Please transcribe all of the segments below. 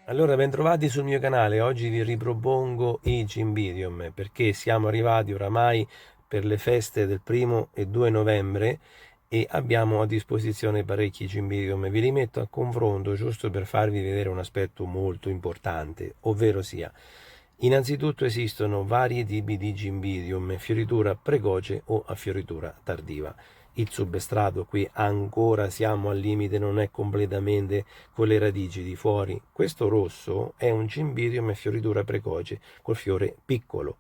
Allora, bentrovati sul mio canale. Oggi vi ripropongo i Cymbidium perché siamo arrivati oramai per le feste del 1 e 2 novembre e abbiamo a disposizione parecchi Cymbidium. Vi li metto a confronto giusto per farvi vedere un aspetto molto importante, ovvero sia, innanzitutto esistono vari tipi di Cymbidium, fioritura precoce o a fioritura tardiva. Il substrato qui ancora siamo al limite, non è completamente con le radici di fuori. Questo rosso è un Cymbidium e fioritura precoce col fiore piccolo,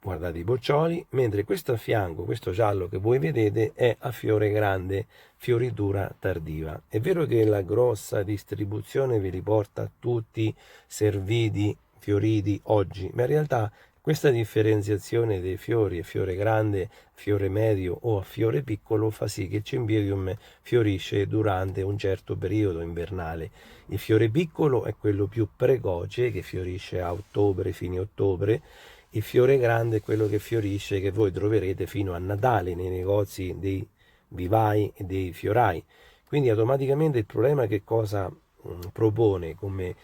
guardate i boccioli, mentre questo a fianco, questo giallo che voi vedete, è a fiore grande, fioritura tardiva. È vero che la grossa distribuzione vi riporta tutti serviti, fioriti oggi, ma in realtà questa differenziazione dei fiori a fiore grande, fiore medio o a fiore piccolo fa sì che il Cymbidium fiorisce durante un certo periodo invernale. Il fiore piccolo è quello più precoce che fiorisce a ottobre, fine ottobre. Il fiore grande è quello che fiorisce, che voi troverete fino a Natale nei negozi dei vivai e dei fiorai. Quindi automaticamente il problema che cosa propone come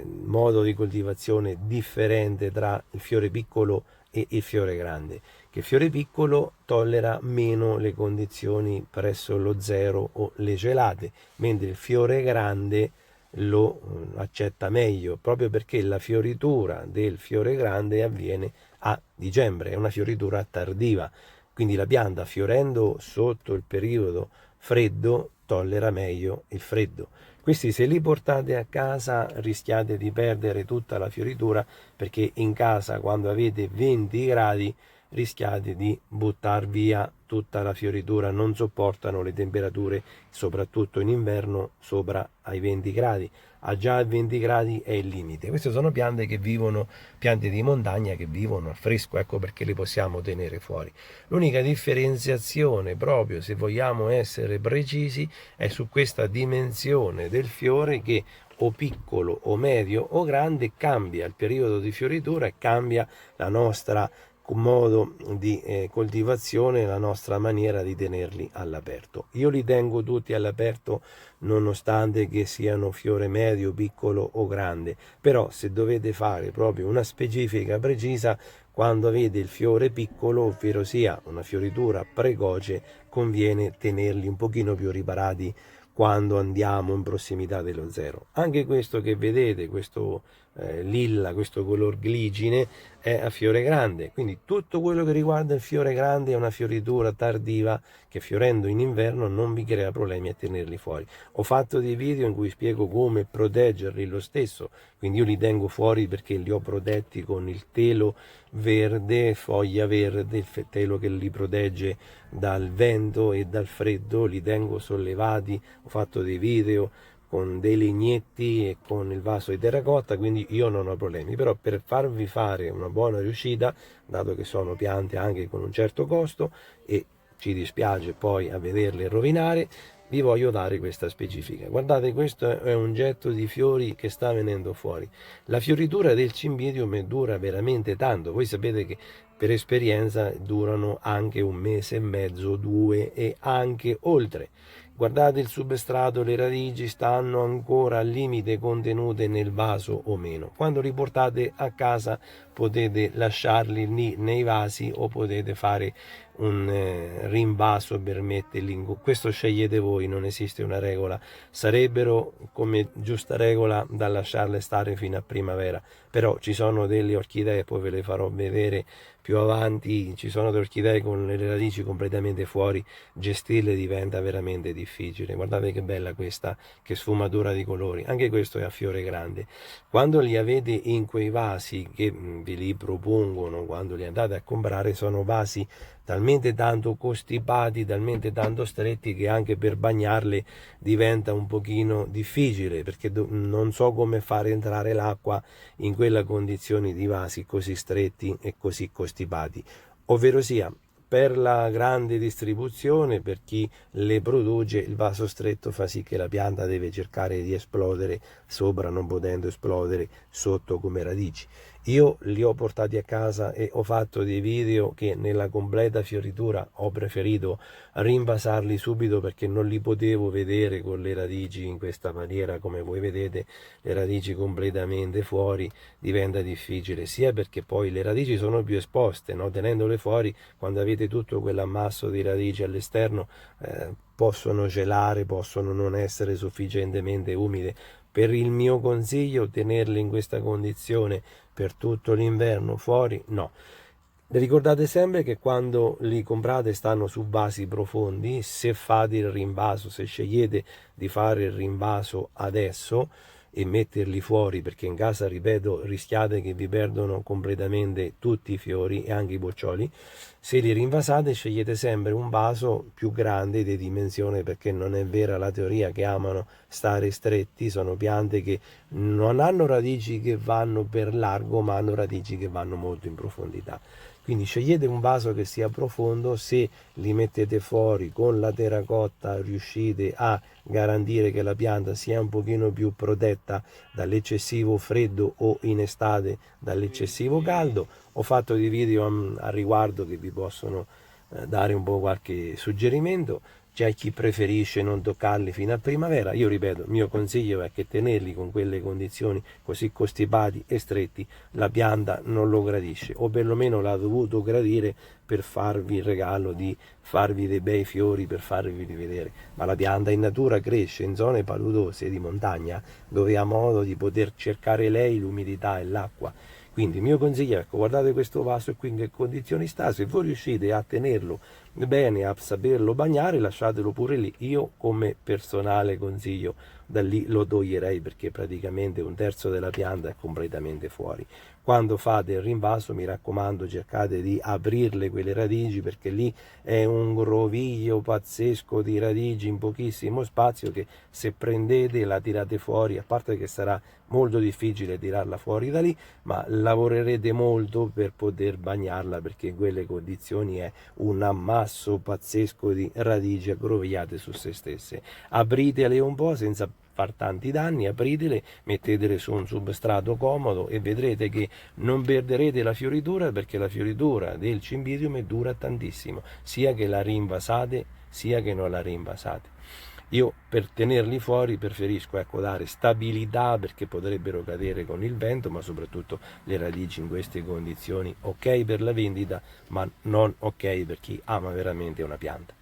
modo di coltivazione differente tra il fiore piccolo e il fiore grande? Che il fiore piccolo tollera meno le condizioni presso lo zero o le gelate, mentre il fiore grande lo accetta meglio, proprio perché la fioritura del fiore grande avviene a dicembre, è una fioritura tardiva, quindi la pianta fiorendo sotto il periodo freddo tollera meglio il freddo. Questi se li portate a casa rischiate di perdere tutta la fioritura, perché in casa quando avete 20 gradi rischiate di buttar via tutta la fioritura, non sopportano le temperature, soprattutto in inverno, sopra ai 20 gradi. A già a 20 gradi è il limite. Queste sono piante che vivono, piante di montagna che vivono a fresco, ecco perché le possiamo tenere fuori. L'unica differenziazione, proprio se vogliamo essere precisi, è su questa dimensione del fiore che o piccolo o medio o grande cambia il periodo di fioritura e cambia la nostra modo di coltivazione, la nostra maniera di tenerli all'aperto. Io li tengo tutti all'aperto nonostante che siano fiore medio, piccolo o grande, però se dovete fare proprio una specifica precisa, quando avete il fiore piccolo, ovvero sia una fioritura precoce, conviene tenerli un pochino più riparati quando andiamo in prossimità dello zero. Anche questo che vedete, questo lilla, questo color gligine, è a fiore grande, quindi tutto quello che riguarda il fiore grande è una fioritura tardiva che fiorendo in inverno non vi crea problemi a tenerli fuori. Ho fatto dei video in cui spiego come proteggerli lo stesso, quindi io li tengo fuori perché li ho protetti con il telo verde, foglia verde, il telo che li protegge dal vento e dal freddo, li tengo sollevati. Ho fatto dei video con dei legnetti e con il vaso di terracotta, quindi io non ho problemi. Però per farvi fare una buona riuscita, dato che sono piante anche con un certo costo e ci dispiace poi a vederle rovinare, vi voglio dare questa specifica. Guardate, questo è un getto di fiori che sta venendo fuori. La fioritura del Cymbidium dura veramente tanto. Voi sapete che per esperienza durano anche un mese e mezzo, due e anche oltre. Guardate il substrato, le radici stanno ancora al limite contenute nel vaso o meno. Quando li portate a casa potete lasciarli lì nei vasi o potete fare un rinvaso per metterli in... Questo scegliete voi, non esiste una regola. Sarebbero come giusta regola da lasciarle stare fino a primavera, però ci sono delle orchidee, poi ve le farò vedere più avanti, ci sono delle orchidee con le radici completamente fuori, gestirle diventa veramente difficile. Guardate che bella questa, che sfumatura di colori, anche questo è a fiore grande. Quando li avete in quei vasi che vi li propongono, quando li andate a comprare, sono vasi talmente tanto costipati, talmente tanto stretti che anche per bagnarli diventa un pochino difficile, perché non so come fare entrare l'acqua in quella condizione di vasi così stretti e così costipati, ovvero sia per la grande distribuzione, per chi le produce, il vaso stretto fa sì che la pianta deve cercare di esplodere sopra non potendo esplodere sotto come radici. Io li ho portati a casa e ho fatto dei video che nella completa fioritura ho preferito rinvasarli subito perché non li potevo vedere con le radici in questa maniera. Come voi vedete, le radici completamente fuori diventa difficile, sia perché poi le radici sono più esposte, no? Tenendole fuori, quando avete tutto quell'ammasso di radici all'esterno, possono gelare, possono non essere sufficientemente umide. Per il mio consiglio, tenerle in questa condizione per tutto l'inverno fuori, no. Ricordate sempre che quando li comprate stanno su vasi profondi. Se fate il rinvaso, se scegliete di fare il rinvaso adesso e metterli fuori, perché in casa, ripeto, rischiate che vi perdono completamente tutti i fiori e anche i boccioli, se li rinvasate scegliete sempre un vaso più grande di dimensione, perché non è vera la teoria che amano stare stretti. Sono piante che non hanno radici che vanno per largo, ma hanno radici che vanno molto in profondità. Quindi scegliete un vaso che sia profondo. Se li mettete fuori con la terracotta riuscite a garantire che la pianta sia un pochino più protetta dall'eccessivo freddo o in estate dall'eccessivo caldo. Ho fatto dei video a riguardo che vi possono dare un po' qualche suggerimento. C'è chi preferisce non toccarli fino a primavera. Io ripeto, il mio consiglio è che tenerli con quelle condizioni così costipati e stretti la pianta non lo gradisce, o perlomeno l'ha dovuto gradire per farvi il regalo di farvi dei bei fiori, per farvi rivedere. Ma la pianta in natura cresce in zone paludose di montagna, dove ha modo di poter cercare lei l'umidità e l'acqua. Quindi il mio consiglio è, ecco, guardate questo vaso e qui in che condizioni sta. Se voi riuscite a tenerlo bene, a saperlo bagnare, lasciatelo pure lì. Io come personale consiglio da lì lo toglierei, perché praticamente un terzo della pianta è completamente fuori. Quando fate il rinvaso, mi raccomando, cercate di aprirle quelle radici, perché lì è un groviglio pazzesco di radici in pochissimo spazio che se prendete e la tirate fuori, a parte che sarà molto difficile tirarla fuori da lì, ma lavorerete molto per poter bagnarla, perché in quelle condizioni è un ammasso pazzesco di radici aggrovigliate su se stesse. Apritele un po' senza far tanti danni, apritele, mettetele su un substrato comodo e vedrete che non perderete la fioritura, perché la fioritura del cimbidium dura tantissimo, sia che la rinvasate sia che non la rinvasate. Io per tenerli fuori preferisco, ecco, dare stabilità, perché potrebbero cadere con il vento, ma soprattutto le radici in queste condizioni ok per la vendita, ma non ok per chi ama veramente una pianta.